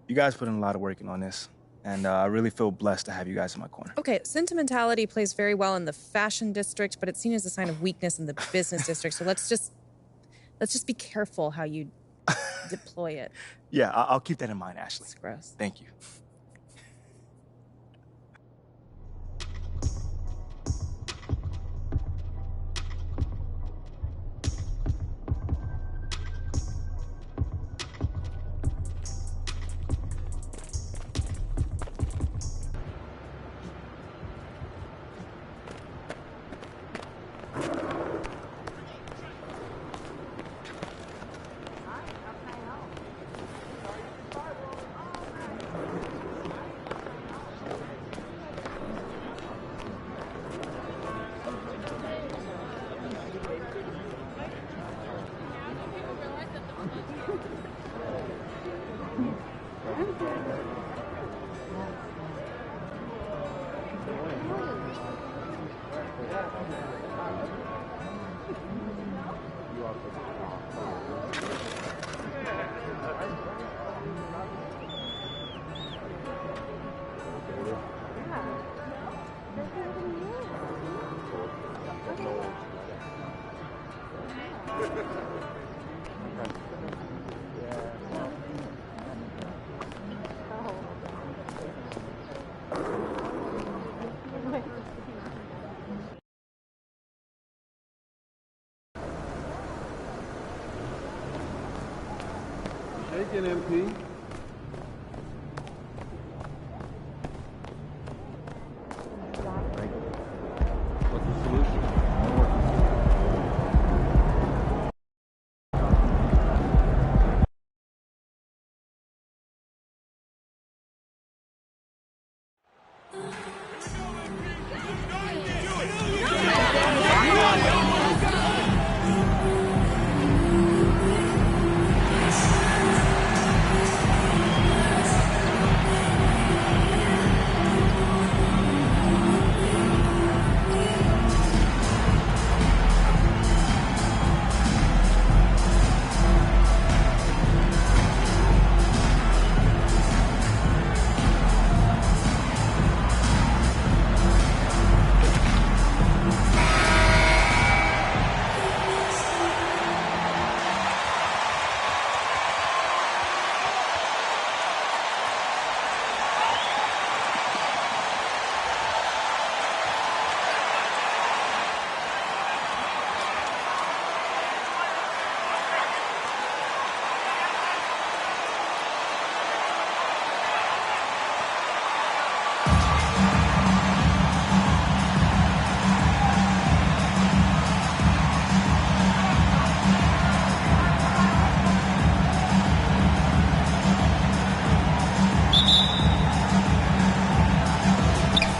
S5: you guys put in a lot of work in on this. And I really feel blessed to have you guys in my corner.
S23: Okay, sentimentality plays very well in the fashion district, but it's seen as a sign of weakness in the business district. So let's just be careful how you deploy it.
S5: Yeah, I'll keep that in mind, Ashley.
S23: It's gross.
S5: Thank you.
S16: Taken, MP. What's the solution?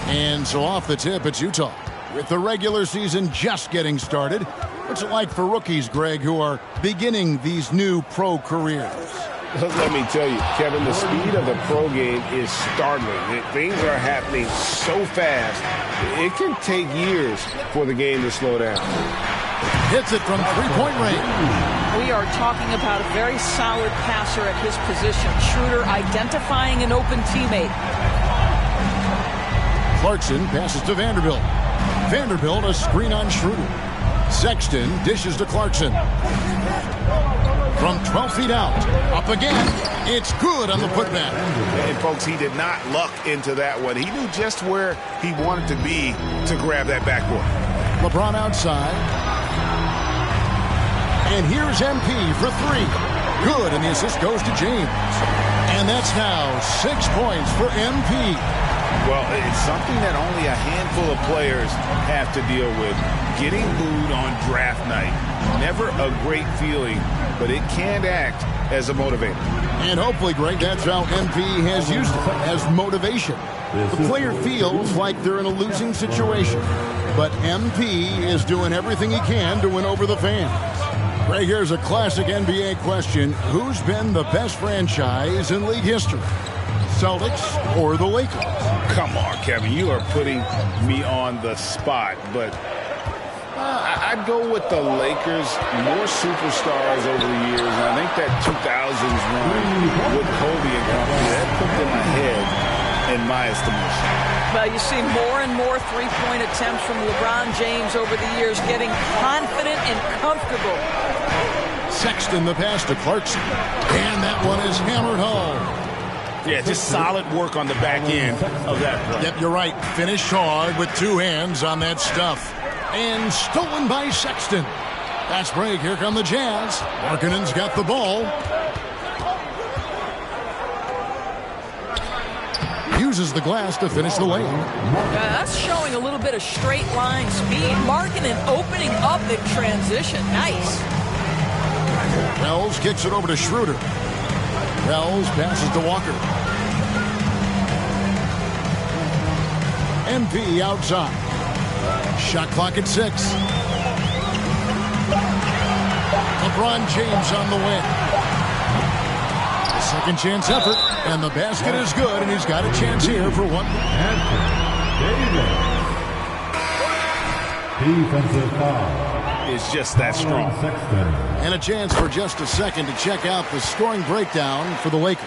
S1: And so off the tip, it's Utah. With the regular season just getting started, what's it like for rookies, Greg, who are beginning these new pro careers?
S2: Let me tell you, Kevin, the speed of the pro game is startling. Things are happening so fast, it can take years for the game to slow down.
S1: Hits it from three-point range.
S4: We are talking about a very solid passer at his position. Schroeder identifying an open teammate.
S1: Clarkson passes to Vanderbilt. Vanderbilt a screen on Schroeder. Sexton dishes to Clarkson. From 12 feet out. Up again. It's good on the putback.
S2: And folks, he did not luck into that one. He knew just where he wanted to be to grab that backboard.
S1: LeBron outside. And here's MP for three. Good, and the assist goes to James. And that's now 6 points for MP.
S2: Well, it's something that only a handful of players have to deal with. Getting booed on draft night. Never a great feeling, but it can act as a motivator.
S1: And hopefully, Greg, that's how MP has used it, as motivation. The player feels like they're in a losing situation, but MP is doing everything he can to win over the fans. Greg, here's a classic NBA question. Who's been the best franchise in league history? Celtics or the Lakers?
S2: Come on, Kevin. You are putting me on the spot, but I'd go with the Lakers. More superstars over the years, and I think that 2000s run with Kobe and company, that put them ahead in my estimation.
S4: Well, you see more and more three-point attempts from LeBron James over the years, getting confident and comfortable.
S1: Sexton the pass to Clarkson, and that one is hammered home.
S2: Yeah, just solid work on the back end of that play.
S1: Yep, you're right. Finished hard with two hands on that stuff. And stolen by Sexton. Fast break. Here come the Jazz. Markkanen's got the ball. Uses the glass to finish the lane.
S4: That's showing a little bit of straight line speed. Markkanen opening up in transition. Nice.
S1: Wells kicks it over to Schroeder. Wells passes to Walker. MP outside. Shot clock at 6. LeBron James on the win. A second chance effort, and the basket is good, and he's got a chance here for one.
S17: Defensive foul.
S2: It's just that strong.
S1: And a chance for just a second to check out the scoring breakdown for the Lakers.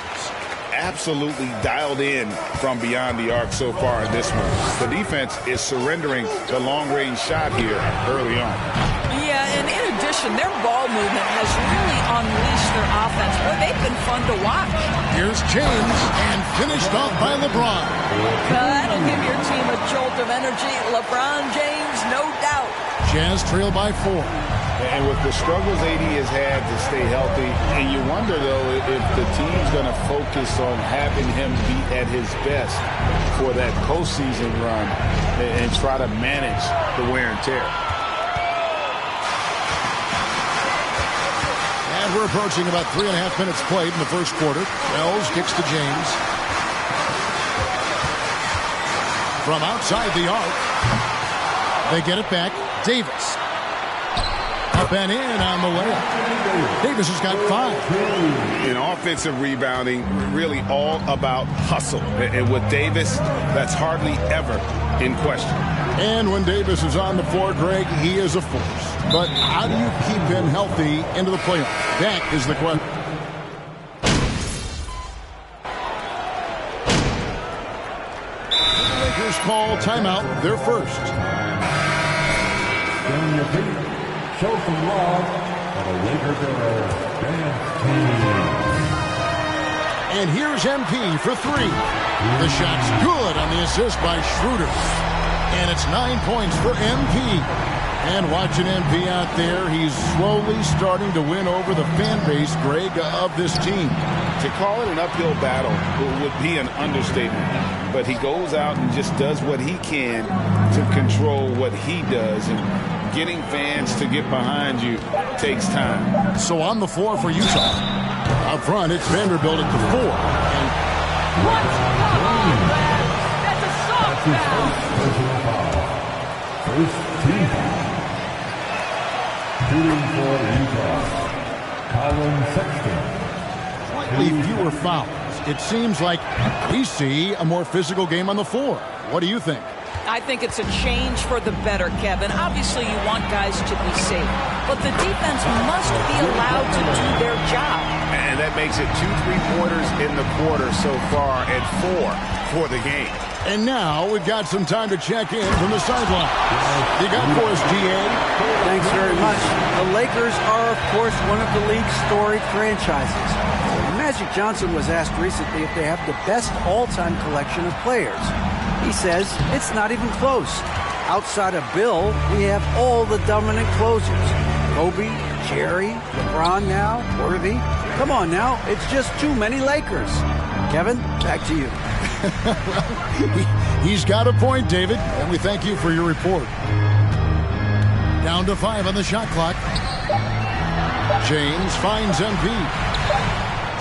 S2: Absolutely dialed in from beyond the arc so far in this one. The defense is surrendering the long-range shot here early on.
S4: Yeah, and in addition, their ball movement has really unleashed their offense. Boy, they've been fun to watch.
S1: Here's James, and finished off by LeBron.
S4: That'll give your team a jolt of energy. LeBron James, no doubt.
S1: Jazz trail by 4.
S2: And with the struggles AD has had to stay healthy, and you wonder, though, if the team's going to focus on having him be at his best for that postseason run and try to manage the wear and tear.
S1: And we're approaching about 3.5 minutes played in the first quarter. Wells kicks to James. From outside the arc, they get it back. Davis. Up and in on the layup. Davis has got 5.
S2: In offensive rebounding, really all about hustle. And with Davis, that's hardly ever in question.
S1: And when Davis is on the floor, Greg, he is a force. But how do you keep him healthy into the playoffs? That is the question. The Lakers call timeout, their first.
S17: Show some love for the Lakers dance team.
S1: And here's MP for 3. The shot's good on the assist by Schroeder. And it's 9 points for MP. And watching MP out there, he's slowly starting to win over the fan base, Greg, of this team.
S2: To call it an uphill battle would be an understatement. But he goes out and just does what he can to control what he does. And getting fans to get behind you takes time.
S1: So on the floor for Utah. Up front, it's Vanderbilt at the 4. And
S4: That's a soft foul.
S17: First team foul. Shooting for Utah, Colin Sexton.
S1: Slightly fewer fouls. It seems like we see a more physical game on the floor. What do you think?
S4: I think it's a change for the better, Kevin. Obviously, you want guys to be safe, but the defense must be allowed to do their job.
S2: And that makes it 2 3-pointers in the quarter so far and 4 for the game.
S1: And now we've got some time to check in from the sideline. You got for us, GA?
S7: Thanks very much. The Lakers are, of course, one of the league's storied franchises. Magic Johnson was asked recently if they have the best all-time collection of players. He says it's not even close. Outside of Bill, we have all the dominant closers. Kobe, Jerry, LeBron now, Worthy. Come on now, it's just too many Lakers. Kevin, back to you.
S1: Well, he's got a point, David, and we thank you for your report. Down to 5 on the shot clock. James finds MP.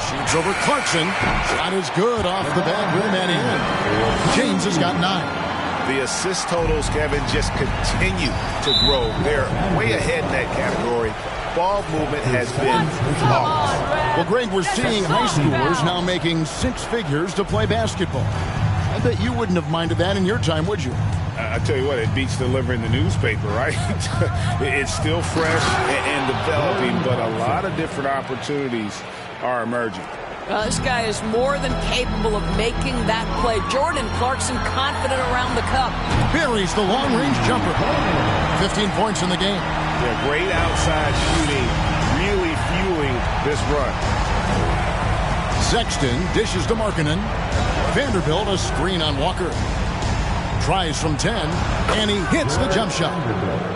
S1: Shoots over Clarkson. Shot is good off the back rim and in. James has got 9.
S2: The assist totals, Kevin, just continue to grow. They're way ahead in that category. Ball movement has been flawless.
S1: Well, Greg, we're seeing high schoolers now making 6 figures to play basketball. I bet you wouldn't have minded that in your time, would you?
S2: I tell you what, it beats delivering the newspaper, right? It's still fresh and developing, but a lot of different opportunities are emerging.
S4: This guy is more than capable of making that play. Jordan Clarkson confident around the cup.
S1: Buries the long-range jumper. 15 points in the game.
S2: Yeah, great outside shooting, really fueling this run.
S1: Sexton dishes to Markkanen. Vanderbilt a screen on Walker. Tries from 10, and he hits the jump shot.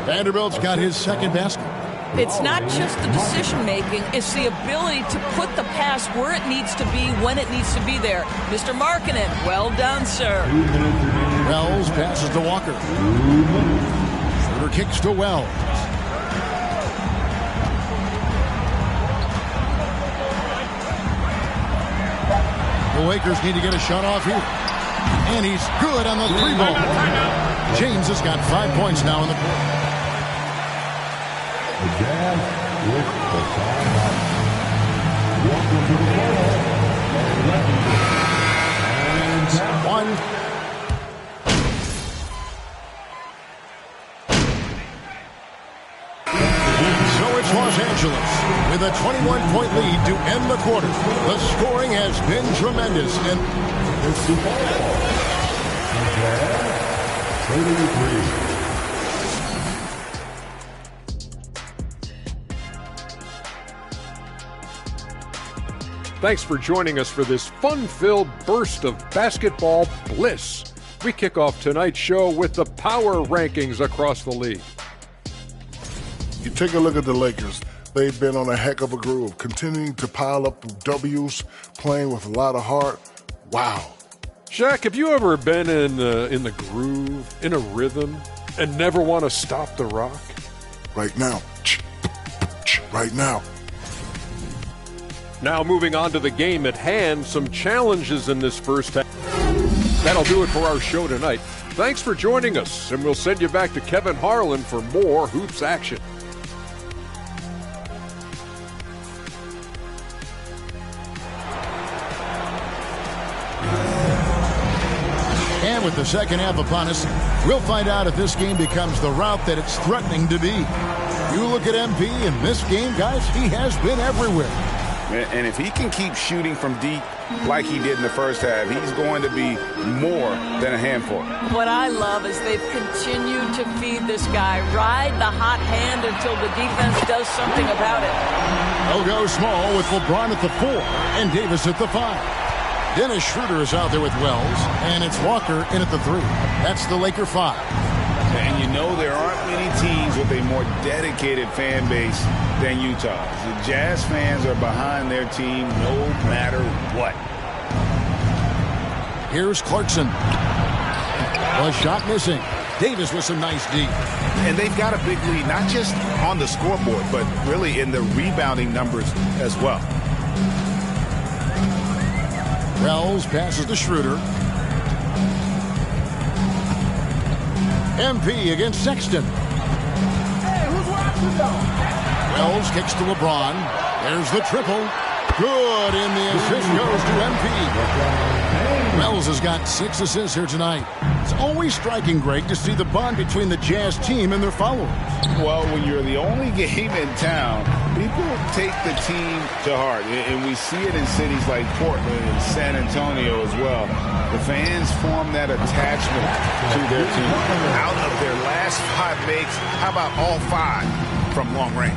S1: Vanderbilt's got his second basket.
S4: It's not just the decision-making, it's the ability to put the pass where it needs to be, when it needs to be there. Mr. Markkanen, well done, sir.
S1: Wells passes to Walker. Schroeder kicks to Wells. The Lakers need to get a shot off here. And he's good on the 3-ball. James has got 5 points now in the quarter.
S17: The Jazz with the timeout. Welcome to the playoffs.
S1: One. So it's Los Angeles with a 21-point lead to end the quarter. The scoring has been tremendous. And
S17: it's the ball. The Jazz 33.
S16: Thanks for joining us for this fun-filled burst of basketball bliss. We kick off tonight's show with the power rankings across the league.
S11: You take a look at the Lakers. They've been on a heck of a groove, continuing to pile up W's, playing with a lot of heart. Wow.
S16: Shaq, have you ever been in the groove, in a rhythm, and never want to stop the rock?
S11: Right now. Right now.
S16: Now moving on to the game at hand, some challenges in this first half. That'll do it for our show tonight. Thanks for joining us, and we'll send you back to Kevin Harlan for more hoops action.
S1: And with the second half upon us, we'll find out if this game becomes the route that it's threatening to be. You look at MP in this game, guys, he has been everywhere.
S2: And if he can keep shooting from deep like he did in the first half, he's going to be more than a handful.
S4: What I love is they've continued to feed this guy, ride the hot hand until the defense does something about it.
S1: They'll go small with LeBron at the 4 and Davis at the 5. Dennis Schroeder is out there with Wells, and it's Walker in at the 3. That's the Laker 5.
S2: And you know there aren't many teams with a more dedicated fan base than Utah. The Jazz fans are behind their team no matter what.
S1: Here's Clarkson. A shot missing. Davis with some nice D.
S2: And they've got a big lead, not just on the scoreboard, but really in the rebounding numbers as well.
S1: Wells passes to Schroeder. MP against Sexton.
S17: Hey, who's watching though?
S1: Wells kicks to LeBron. There's the triple. Good, and the assist goes to MP. Wells has got 6 assists here tonight. It's always striking, Greg, to see the bond between the Jazz team and their followers.
S2: Well, when you're the only game in town, people take the team to heart. And we see it in cities like Portland and San Antonio as well. The fans form that attachment to their team. Out of their last 5 makes, how about all 5 from long range?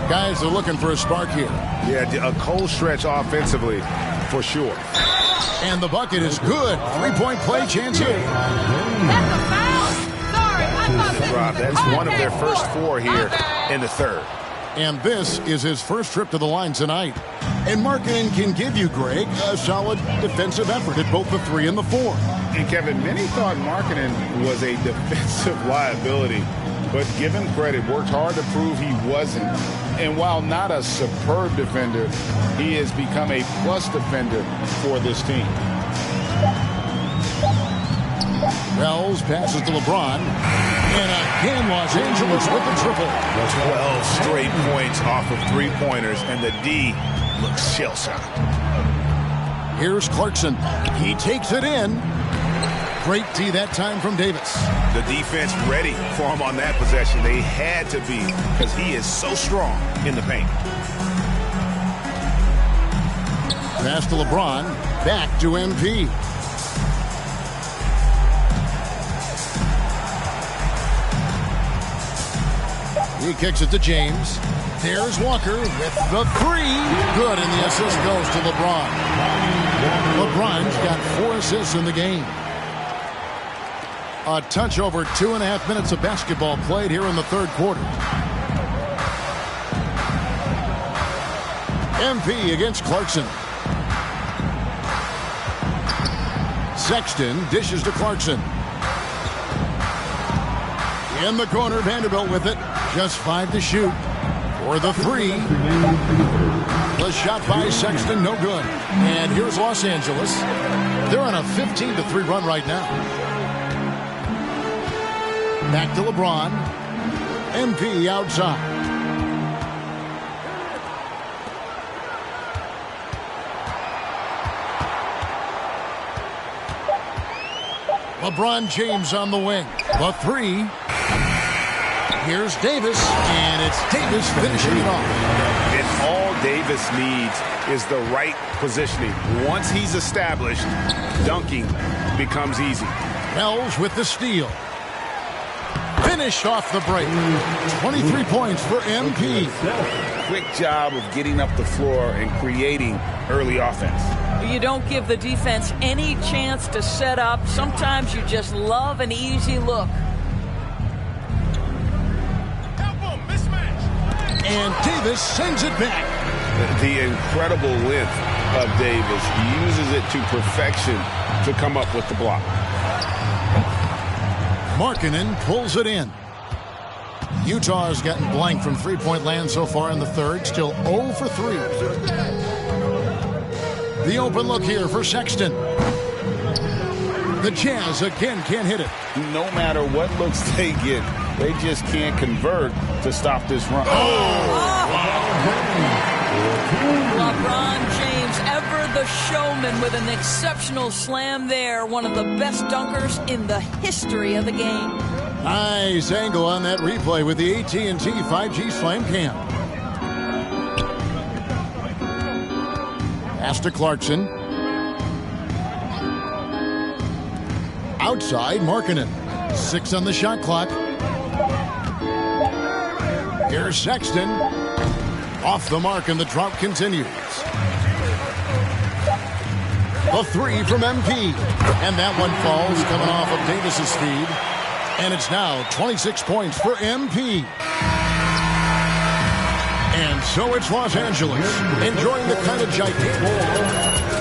S1: Guys are looking for a spark here.
S2: Yeah, a cold stretch offensively, for sure.
S1: And the bucket is good. 3-point play chance here.
S13: That's a foul. Sorry, I thought
S2: Rob, that's one of their first 4 here in the third.
S1: And this is his first trip to the line tonight. And Markkanen can give you, Greg, a solid defensive effort at both the 3 and the 4.
S2: And Kevin, many thought Markkanen was a defensive liability, but give him credit, worked hard to prove he wasn't. And while not a superb defender, he has become a plus defender for this team.
S1: Wells passes to LeBron. And again, Los Angeles with the triple.
S2: 12 straight points off of 3-pointers, and the D looks shell-shocked.
S1: Here's Clarkson. He takes it in. Great D that time from Davis.
S2: The defense ready for him on that possession. They had to be, because he is so strong in the paint.
S1: Pass to LeBron. Back to MP. He kicks it to James. There's Walker with the 3. Good, and the assist goes to LeBron. LeBron's got 4 assists in the game. A touch over 2.5 minutes of basketball played here in the third quarter. MP against Clarkson. Sexton dishes to Clarkson. In the corner, Vanderbilt with it. Just 5 to shoot. For the 3. The shot by Sexton, no good. And here's Los Angeles. They're on a 15-3 run right now. Back to LeBron. MP outside. LeBron James on the wing. The 3. Here's Davis, and it's Davis finishing it off.
S2: And all Davis needs is the right positioning. Once he's established, dunking becomes easy.
S1: Wells with the steal. Finished off the break. 23 points for MP.
S2: Quick job of getting up the floor and creating early offense.
S4: You don't give the defense any chance to set up. Sometimes you just love an easy look.
S2: Help him,
S1: And Davis sends it back.
S2: The incredible length of Davis. He uses it to perfection to come up with the block.
S1: Markkanen pulls it in. Utah has gotten blank from three-point land so far in the third. Still 0 for 3. The open look here for Sexton. The Jazz again can't hit it.
S2: No matter what looks they get, they just can't convert to stop this run.
S4: LeBron James, ever the showman, with an exceptional slam there. One of the best dunkers in the history of the game.
S1: Nice angle on that replay with the AT&T 5G Slam Cam. Pass to Clarkson. Outside, Markkanen. 6 on the shot clock. Here's Sexton. Off the mark, and the drought continues. The 3 from MP. And that one falls, coming off of Davis's feed. And it's now 26 points for MP. And so it's Los Angeles, enjoying the kind of gigantic...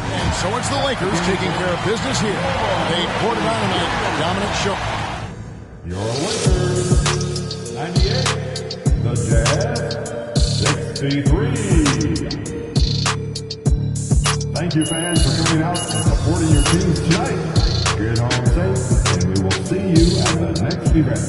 S1: And so it's the Lakers taking care of business here. They poured it on tonight. Dominant show.
S17: Your Lakers, 98. The Jazz, 63. Thank you, fans, for coming out and supporting your teams tonight. Get home safe, and we will see you at the next event.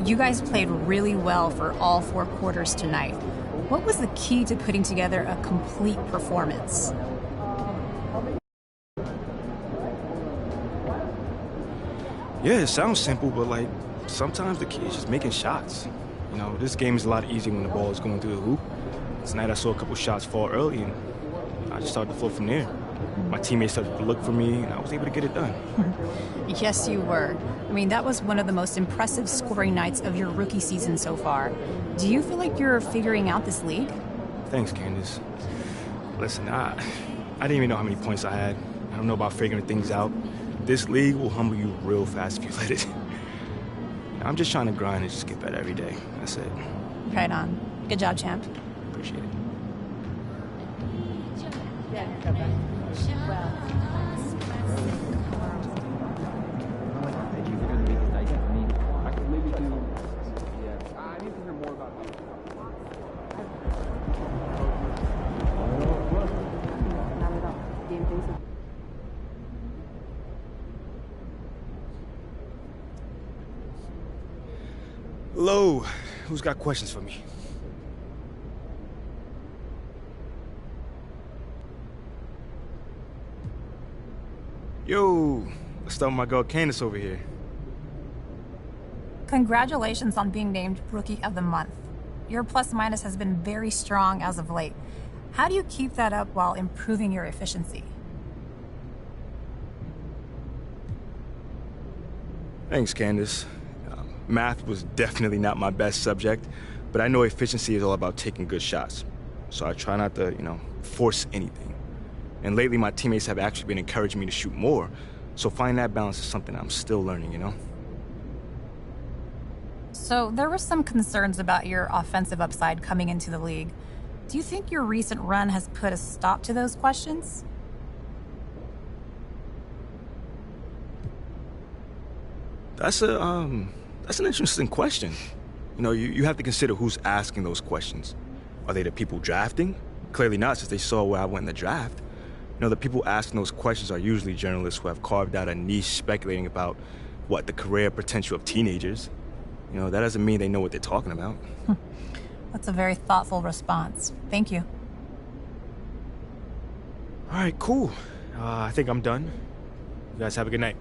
S8: You guys played really well for all 4 quarters tonight. What was the key to putting together a complete performance?
S5: Yeah, it sounds simple, but like sometimes the key is just making shots. You know, this game is a lot easier when the ball is going through the hoop. Tonight I saw a couple shots fall early, and I just started to flow from there. My teammates started to look for me, and I was able to get it done.
S8: Yes, you were. I mean, that was one of the most impressive scoring nights of your rookie season so far. Do you feel like you're figuring out this league?
S5: Thanks, Candace. Listen, I didn't even know how many points I had. I don't know about figuring things out. This league will humble you real fast if you let it. I'm just trying to grind and just get better every day. That's it.
S8: Right on. Good job, champ.
S5: Appreciate it. Hello, who's got questions for me? Yo, let's start with my girl Candace over here.
S8: Congratulations on being named Rookie of the Month. Your plus-minus has been very strong as of late. How do you keep that up while improving your efficiency?
S5: Thanks, Candace. Math was definitely not my best subject, but I know efficiency is all about taking good shots. So I try not to, force anything. And lately, my teammates have actually been encouraging me to shoot more. So finding that balance is something I'm still learning,
S8: So there were some concerns about your offensive upside coming into the league. Do you think your recent run has put a stop to those questions?
S5: That's an interesting question. You have to consider who's asking those questions. Are they the people drafting? Clearly not, since they saw where I went in the draft. The people asking those questions are usually journalists who have carved out a niche speculating about, the career potential of teenagers. That doesn't mean they know what they're talking about.
S8: That's a very thoughtful response. Thank you.
S5: All right, cool. I think I'm done. You guys have a good night.